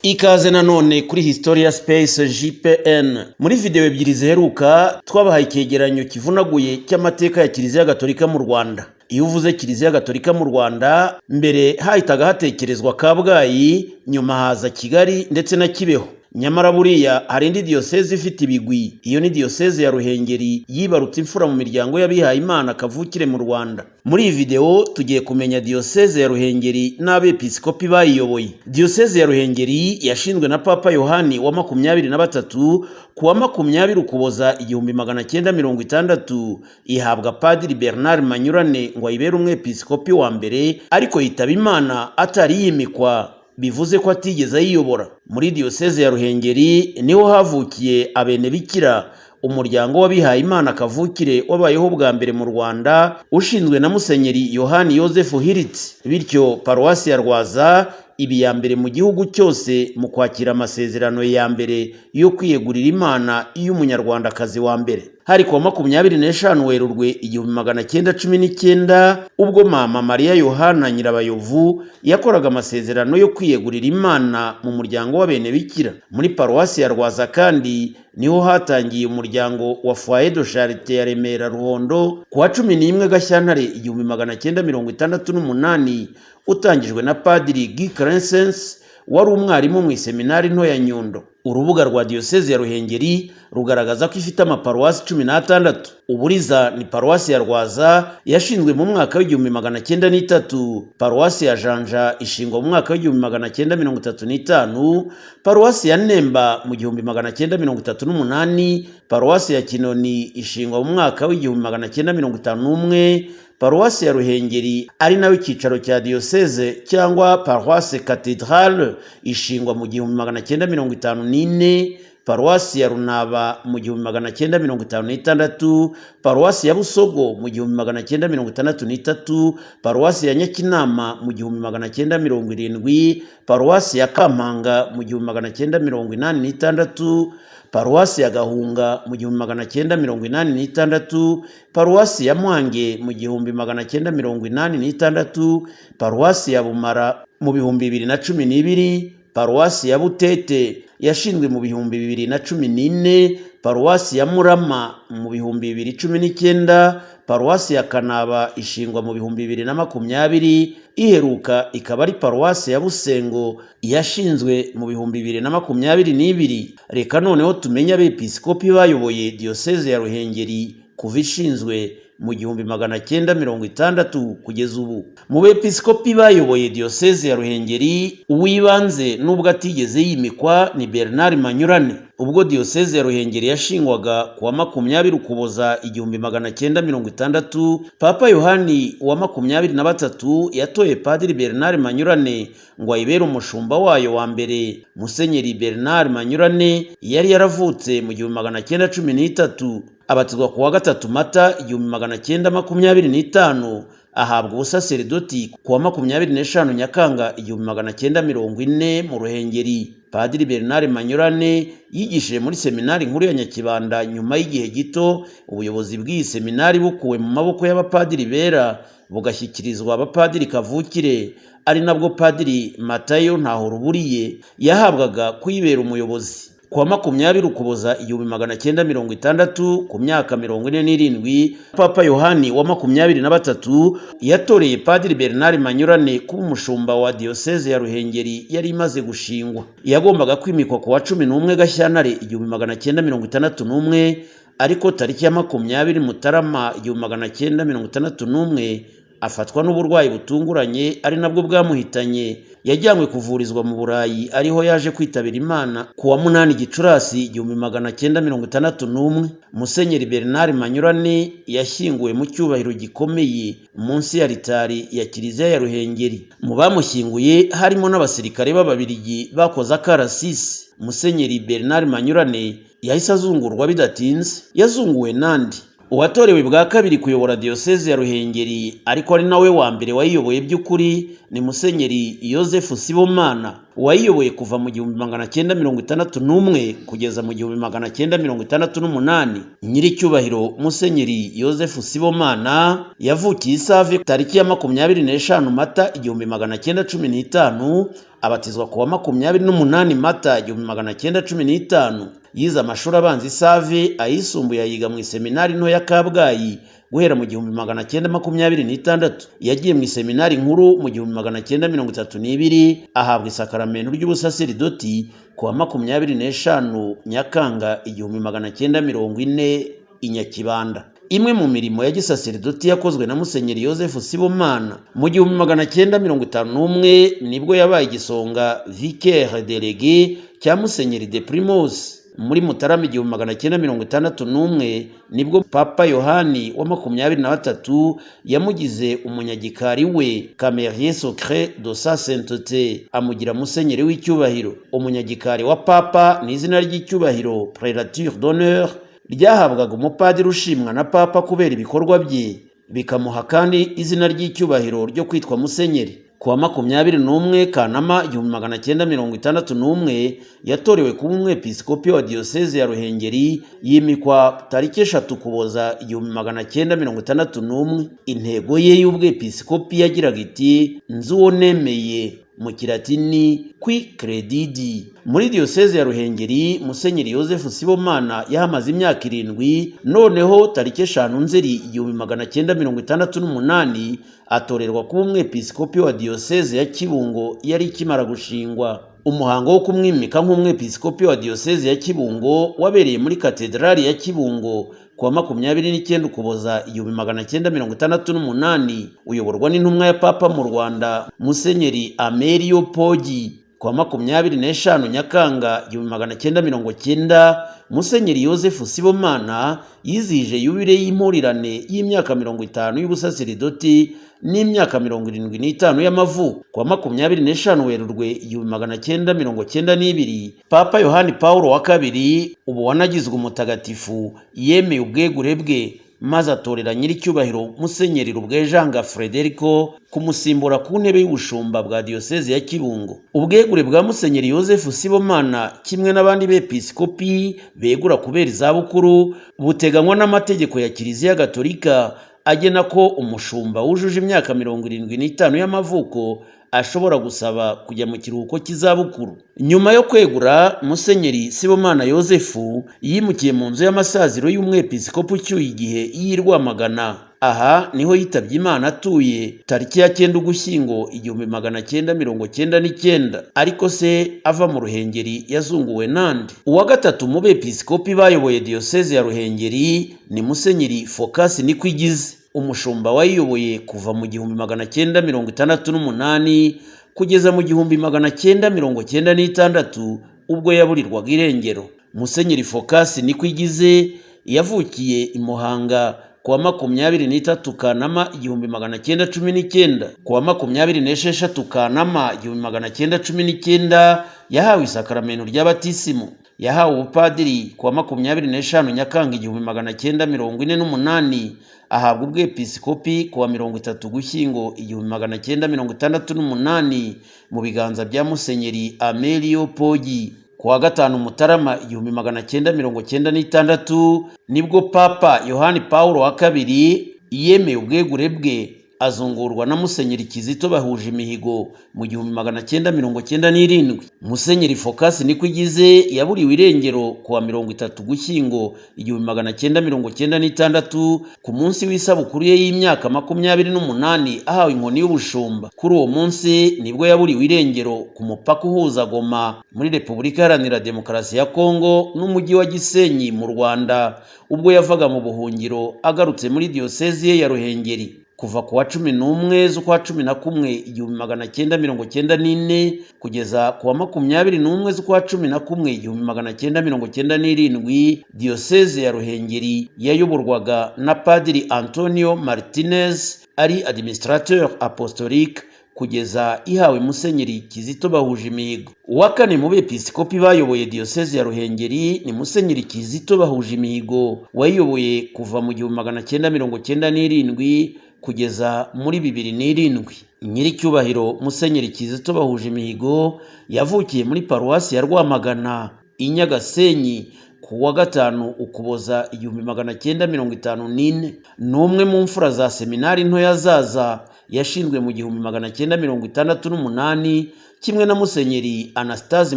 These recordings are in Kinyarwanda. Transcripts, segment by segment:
Ikaze nanone kuri Historia Space JPN. Muri video ebyiri ziheruka twabahaye icyegeranyo kivunaguye cy'amateka ya Kiliziya Gatolika mu Rwanda. Iyo uvuze Kiliziya Gatolika mu Rwanda, mbere hahitaga hatekerezwa Kabgayi, nyuma haza Kigali ndetse na Kibeho. Nyamara buriya hari indi diyoseze ifite ibigwi. Iyo ni diyoseze ya Ruhengeri yibarutse imfura mu miryango y'abihaye Imana kavukire mu Rwanda. Muri iyi video tugiye kumenya diyoseze ya Ruhengeri n'abepiskopi bayiyoboye. Diyoseze ya Ruhengeri yashinzwe na Papa Yohani wa 23 kuwa 20 Ukuboza 1960, ihabwa Padiri Bernard Manyurane ngo ayibere umwepiskopi wa mbere, ariko yitaba Imana atari yimikwa, bivuze ko atigeze ayiyobora. Muri diyoseze ya Ruhengeri niho havukiye Abenebikira, umuryango w'abihaye Imana kavukire wabayeho bwa mbere mu Rwanda, ushinzwe na Musenyeri Yohani Yozefu Hiritsi. Bityo paruwasi ya Rwaza ibi ya mbere mu gihugu cyose mu kwakira amasezerano ya mbere yo kwiyegurira Imana y'umunyarwandakazi wa mbere. Hari kuwa 25 Werurwe 1919 ubwo Mama Mariya Yohana Nyirabayovu yakoraga amasezerano yo kwiyegurira Imana mu muryango w'Abenebikira. Muri paruwasi ya Rwaza kandi niho hatangiye umuryango wa Foyer de Charité ya Remera Ruhondo kuwa 11 Gashyantare 1968, utangijwe na Padiri Guy Crescens wari umwarimu mu iseminari nto ya Nyundo. Urubuga rwa diyoseze ya Ruhengeri rugaragaza ko ifite amaparuwasi 16. Uburiza ni paruwasi ya Rwaza yashinzwe mu mwaka w'1903, paruwasi ya Janja ishingwa mu mwaka w'1935, paruwasi ya Nemba mu 1938, paruwasi ya Kinoni ishingwa mu mwaka w'1951, paruwasi ya Ruhengeri ari nawe icyicaro cya diyoseze cyangwa paruwasi Cathedrale ishingwa mu 1954, paruwasi ya Runaba mu 1956, paruwasi ya Busogo mu 1963, paruwasi ya Nyakinama mu 1970, paruwasi ya Kampanga mu 1986, paruwasi ya Gahunga mu 1986, paruwasi ya Mwange mu 1986, paruwasi ya Bumara mu 2012, paruwasi ya Butete yashinzwe mu 2014, paruwasi ya Murama mu 2019, paruwasi ya Kanaba ishingwa mu 2020, iheruka ikaba ari paruwasi ya Busengo yashinzwe mu 2022. Reka noneho tumenye abepiskopi bayoboye diyoseze ya Ruhengeri kuva ishinzwe mu 1960 kugeza ubu. Mu bepiskopi bayoboye diyoseze ya Ruhengeri, uwibanze nubwo atigeze yimikwa ni Bernard Manyurane. Ubwo diyoseze ya Ruhengeri yashingwaga kuwa 20 Ukuboza 1960, Papa Yohani wa 23 yatoye Padiri Bernard Manyurane ngo ayibere umushumba wayo wa mbere. Musenyeri Bernard Manyurane yari yaravutse mu 1913, abatizwa kuwa 3 Mata 1925, ahabwa ubusaserdoti kuwa 25 Nyakanga 1940 mu Ruhengeri. Padiri Bernard Manyurane yigishije muri seminari nkuru ya Nyakibanda. Nyuma y'igihe gito ubuyobozi bw'iyi seminari bukuwe mu maboko y'abapadiri bera bugashyikirizwa abapadiri kavukire, ari nabwo Padiri Matayo Ntahoruburiye yahabwaga kuyibera umuyobozi. Kuwa 20 Ukuboza 1960, ku myaka 47, Papa Yohani wa 23 yatoreye Padiri Bernard Manyurane kuba umushumba wa diyoseze ya Ruhengeri yari imaze gushingwa. Yagombaga kwimikwa kuwa 11 Gashyantare 1961, ariko tariki ya 20 Mutarama 1961 afatwa n'uburwayi butunguranye ari nabwo bwamuhitanye. Yajyanywe kuvurizwa mu Burayi, ariho yaje kwitabira Imana kuwa 8 Gicurasi 1961. Musenyeri Bernard Manyurane yashyinguwe mu cyubahiro gikomeye munsi ya alitari ya Kiliziya ya Ruhengeri. Mu bamushyinguye harimo n'abasirikare b'Ababiligi bakoze akarasisi. Musenyeri Bernard Manyurane yahise azungurwa bidatinze. Yazunguwe nandi uwatorewe bwa kabiri kuyobora diyoseze ya Ruhengeri, ariko ari nawe wa mbere wayiyoboye by'ukuri, ni Musenyeri Yozefu Sibomana. wayiyoboye kuva mu 1961 kugeza mu 1968. Nyiricyubahiro Musenyeri Yozefu Sibomana yavukiye Isave tariki ya 25 Mata 1915, abatizwa kuwa 28 Mata 1915. Yize amashuri abanza Isave, ayisumbuye ayiga mu iseminari nto ya Kabgayi guhera mu 1926. Yagiye mu iseminari nkuru mu 1932, ahabwa isakaramento ry'ubusaserdoti kuwa 25 Nyakanga 1940 i Nyakibanda. Imwe mu mirimo ya gisaserdoti yakozwe na Musenyeri Yozefu Sibomana mu 1951 nibwo yabaye igisonga vicaire délégué cya Musenyeri de Primos. Muri Mutarama 1961 nibwo Papa Yohani wa 23 yamugize umunyagikari we Camerier Secret de sa Sainteté, amugira Musenyeri w'icyubahiro. Umunyagikari wa Papa ni izina ry'icyubahiro Prélature d'honneur ryahabwaga umupadiri ushimwa na Papa kubera ibikorwa bye, bikamuha kandi izina ry'icyubahiro ryo kwitwa Musenyeri. Kuwa 21 Kanama 1961 yatorewe kuba umwepiskopi wa diocese ya Ruhengeri, yimikwa tariki 3 Ukuboza 1961. Intego ye y'ubwepiskopi yagiraga iti nzuwo nemeye, mu Kilatini qui credidi. Muri diocese ya Ruhengeri Musenyeri Yozefu Sibomana yahamaze imyaka 7, noneho tariki 5 Nzeri 1968 atorerwa kuba umwepiskopi wa diocese ya Kibungo yari ikimara gushingwa. Umuhango wo kumwimika nk'umwepiskopi wa diocese ya Kibungo wabereye muri katedrali ya Kibungo kuwa 29 Ukuboza 1968, uyoborwa n'intumwa ya Papa mu Rwanda Musenyeri Amelio Poggi. Kuwa 25 Nyakanga 1990 Musenyeri Yozefu Sibomana yizihije yubile y'impurirane y'imyaka 50 y'ubusaserdoti n'imyaka 75 y'amavuko. Kuwa 25 Werurwe 1992 Papa Yohani Paulo wa kabiri, ubu wanagizwe umutagatifu, yemeye ubwegure bwe maze atorera nyiricyubahiro Musenyeri Rubwejanga Frederico kumusimbura ku ntebe y'ubushumba bwa diocese ya Kibungo. Ubwegure bwa Musenyeri Yozefu Sibomana kimwe n'abandi bepiskopi begura kubera izabukuru buteganywa n'amategeko ya Kiliziya Gatolika agena ko umushumba wujuje imyaka 75 y'amavuko ashobora gusaba kujya mu kiruhuko cy'izabukuru. Nyuma yo kwegura, Musenyeri Sibomana Yozefu yimukiye mu nzu y'amasaziro y'umwepiskopi ucyuye igihe y'i Rwamagana. Aha niho yitabye Imana atuye tariki ya 9 Ugushyingo 1999, ariko se ava mu Ruhengeri yazunguwe nande. Uwa gatatu mu bepiskopi bayoboye diocese ya Ruhengeri ni Musenyeri Phocas Nikwigize, umushumba wayiyoboye kuva mu 1968 kugeza mu 1996 ubwo yaburirwaga irengero. Musenyeri Phocas Nikwigize yavukiye i Muhanga kuwa 23 Kanama 1919. Kuwa 26 Kanama 1919 yahawe isakaramento ry'abatisimu. Yahawe ubupadiri kuwa 25 Nyakanga 1948, ahabwa ubwepiskopi kuwa 30 Ugushyingo 1968 mu biganza bya Musenyeri Amelio Poggi. Kuwa 5 Mutarama 1996 nibwo Papa Yohani Paulo wa kabiri yemeye ubwegure bwe, azungurwa na Musenyeri Kizito bahuje imihigo mu 1997. Musenyeri Phocas Nikwigize yaburiwe irengero kuwa 30 Ugushyingo 1996 ku munsi w'isabukuru ye y'imyaka 28 ahawe inkoni y'ubushumba. Kuri uwo munsi nibwo yaburiwe irengero ku mupaka uhuza Goma muri Repubulika Iharanira Demokarasi ya Kongo n'umujyi wa Gisenyi mu Rwanda, ubwo yavaga mu buhungiro agarutse muri diocese ye ya Ruhengeri. Kuva kuwa 11 z'ukwa 11 1994 kugeza kuwa 21 z'ukwa 11 1997, diocese ya Ruhengeri yayoborwaga na Padiri Antonio Martinez, ari administrateur apostolique kugeza ihawe Musenyeri Kizito Bahujimihigo. Uwa kane mu bepiskopi bayoboye diyoseze ya Ruhengeri ni Musenyeri Kizito Bahujimihigo wayiyoboye kuva mu 1997 kugeza muri 2007. Nyiricyubahiro Musenyeri Kizito Bahujimihigo yavukiye muri paruwasi ya Rwamagana i Nyagasenyi ku wa 5 Ukuboza 1954. Ni umwe mu mfura za seminari nto ya Zaza yashinzwe mu 1968 kimwe na Musenyeri Anastase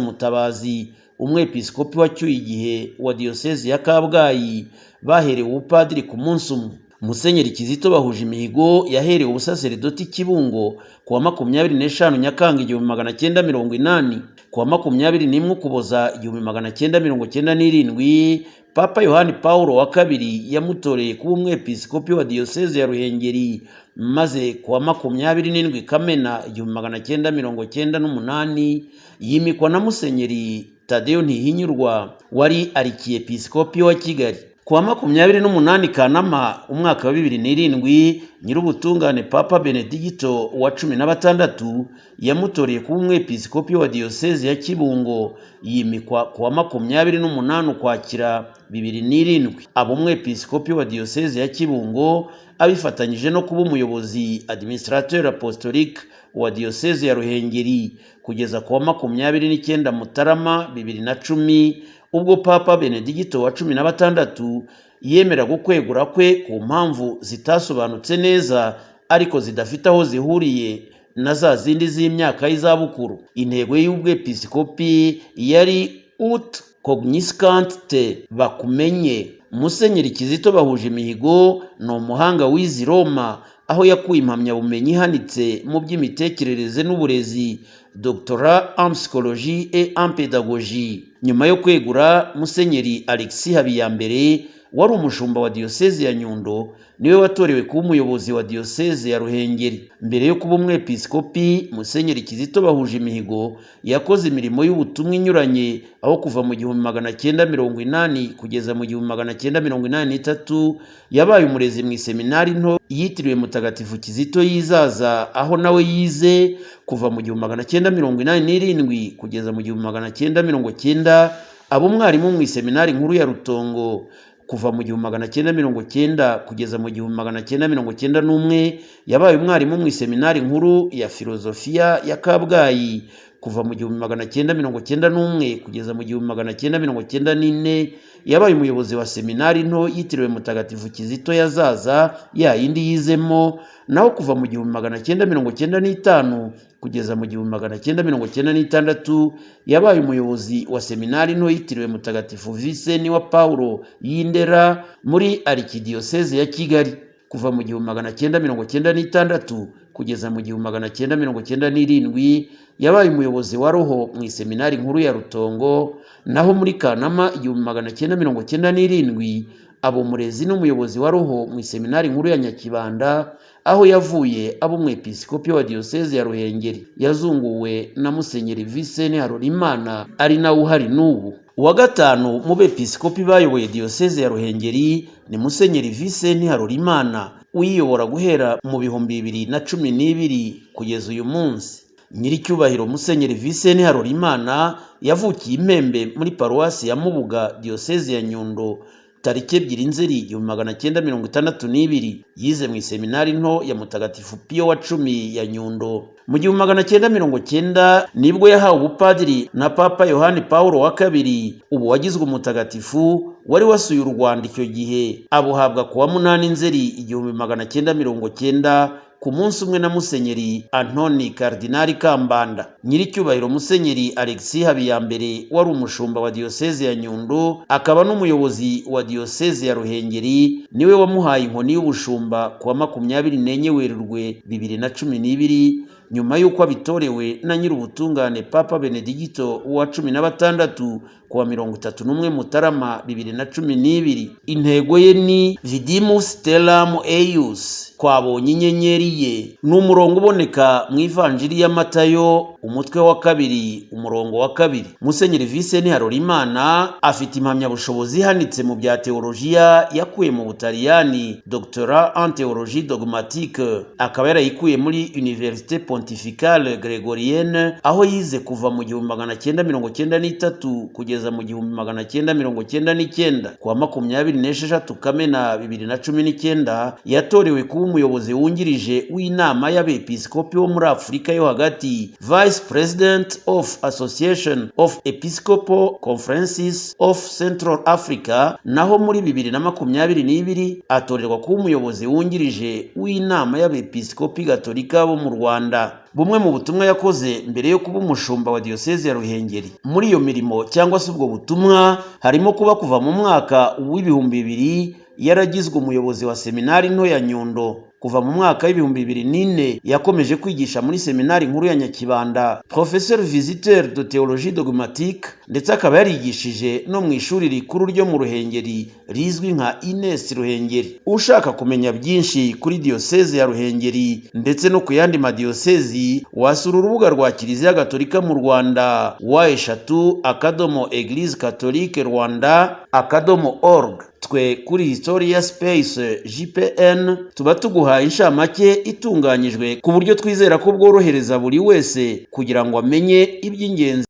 Mutabazi umwepiskopi wacyuye igihe wa diyoseze ya Kabgayi baherewe ubupadiri ku munsi umwe. Musenyeri Kizito Bahujimihigo yaherewe ubusaseredoti Kibungo ku wa 25 Nyakanga 1980. Ku wa 21 Ukuboza 1997 Papa Yohani Paulo wa kabiri yamutoreye kuba umwepiskopi wa diyoseze ya Ruhengeri, maze ku wa 27 Kamena 1998 yimikwa na Musenyeri Tadeo Ntihinyurwa wari arikiepiskopi wa Kigali. Ku wa 28 Kanama umwaka wa 2007 Nyirubutungane Papa Benedicto wa 16 yamutoreye kuba umwepiskopi wa diyoseze ya Kibungo, yimikwa ku wa 28 Ukwakira 2007. Abo umwepiskopi wa diyoseze ya Kibungo abifatanyije no kuba umuyobozi administrateur apostolique wa diyoseze ya Ruhengeri kugeza ku wa 29 Mutarama 2010 ubwo Papa Benedicto wa 16 yemera gukwegura kwe ku mpamvu zitasobanutse neza ariko zidafite aho zihuriye na za zindi z'imyaka y'izabukuru. Intego y'ubwepiskopi yari ut cogniscant te, bakumenye. Musenyeri Kizito Bahujimihigo ni umuhanga w'izi Roma, aho yakuye impamyabumenyi ihanitse mu by'imitekerereze n'uburezi, doctorat en psychologie et en pédagogie. Nyuma yo kwegura, Musenyeri Alexis Habiyambere wari umushumba wa diyoseze ya Nyundo niwe watorewe kuba umuyobozi wa diyoseze ya Ruhengeri. Mbere yo kuba umwepiskopi, Musenyeri Kizito Bahujimihigo yakoze imirimo y'ubutumwa inyuranye, aho kuva mu 1980 kugeza mu 1983 yabaye umurezi mu seminari nto yitiriwe Mutagatifu Kizito y'Izaza, aho nawe yize kuva mu 1987 kugeza mu 1990. abo umwarimu mu seminari nkuru ya Rutongo kuva mu 1990 kugeza mu 1991. Yabaye umwarimu mu seminari nkuru ya Filozofia ya Kabgayi kuva mu 1991 kugeza mu 1994. Yabaye umuyobozi wa seminari nto yitiriwe Mutagatifu Kizito ya Zaza ya yindi yizemo, naho kuva mu 1995 kugeza mu 1996 yabaye umuyobozi wa seminari nto yitiriwe Mutagatifu Vincent wa Paulo y'Indera muri Arikidiyoseze ya Kigali. Kuva mu 1996 kugeza mu 1997 yabaye umuyobozi wa roho mu seminari nkuru ya Rutongo, naho muri Kanama 1997 abo murezi n'umuyobozi wa roho mu seminari nkuru ya Nyakibanda, aho yavuye abo umwepiskopi wa diyoseze ya Ruhengeri. Yazunguwe na Musenyeri Vincent Harorimana ari nawe uhari n'ubu. Uwa gatanu mu bepiskopi bayoboye diyoseze ya Ruhengeri ni Musenyeri Vincent Harorimana uyiyobora guhera mu 2012 kugeza uyu munsi. Nyiricyubahiro Musenyeri Vincent Harorimana yavukiye Impembe muri paruwasi ya Mubuga diyoseze ya Nyundo tariki 2 Nzeri 1962. Yize mu seminari nto ya Mutagatifu Pio wa 10 ya Nyundo. Mu 1990 nibwo yahawe ubupadiri na Papa Yohani Paulo wa kabiri, ubu wagizwe umutagatifu wari wasuye u Rwanda icyo gihe. Abuhabwa ku wa 8 Nzeri 1990 ku munsi umwe na Musenyeri Antoni Kardinali Kambanda. Nyiricyubahiro Musenyeri Alexis Habiyambere wari umushumba wa diyoseze ya Nyundo akaba n'umuyobozi wa diyoseze ya Ruhengeri niwe wamuhaye inkoni y'ubushumba ku wa 24 Werurwe 2012, nyuma y'uko abitorewe na Nyirubutungane Papa Benedicto wa 16 kuwa 31 Mutarama 2012. Intego ye ni Vidimus Stellam Eius, twabonye inyenyeri ye. Ni umurongo uboneka mu Ivanjiri ya Matayo umutwe wa 2 umurongo wa 2. Musenyeri Vincent Harorimana afite impamyabushobozi ihanitse mu bya teolojiya yakuye mu Butaliyani, Doctorat en théologie dogmatique, akaba yarayikuye muri Université Pontificale Gregorienne, aho yize kuva mu 1993 kugeza mu 1999. Kuwa 26 Kamena 2019 yatorewe kuba umuyobozi wungirije w'inama y'abepiskopi bo muri Afurika yo hagati, Vice President of Association of Episcopal Conferences of Central Africa. Naho muri 2022 atorerwa kuba umuyobozi wungirije w'inama y'abepiskopi gatolika bo mu Rwanda. Bumwe mu butumwa yakoze mbere yo kuba umushumba wa Diyoseze ya Ruhengeri. Muri iyo mirimo cyangwa se ubwo butumwa harimo kuba kuva mu mwaka w'2000 yaragizwe umuyobozi wa seminari nto ya Nyundo. Kuva mu mwaka w'2004 yakomeje kwigisha muri seminari nkuru ya Nyakibanda, professeur visiteur de théologie dogmatique, ndetse akaba yarigishije no mu ishuri rikuru ryo mu Ruhengeri rizwi nka Ines Ruhengeri. Ushaka kumenya byinshi kuri Diyoseze ya Ruhengeri ndetse no ku yandi madiyosezi, wasura urubuga rwa Kiliziya Gatolika mu Rwanda wa3.eglise-catholique-rwanda.org. Twe kuri Historia Space JPN tuba tuguhaye inshamake itunganyijwe ku buryo twizera ko bworohereza buri wese kugira ngo amenye iby'ingenzi.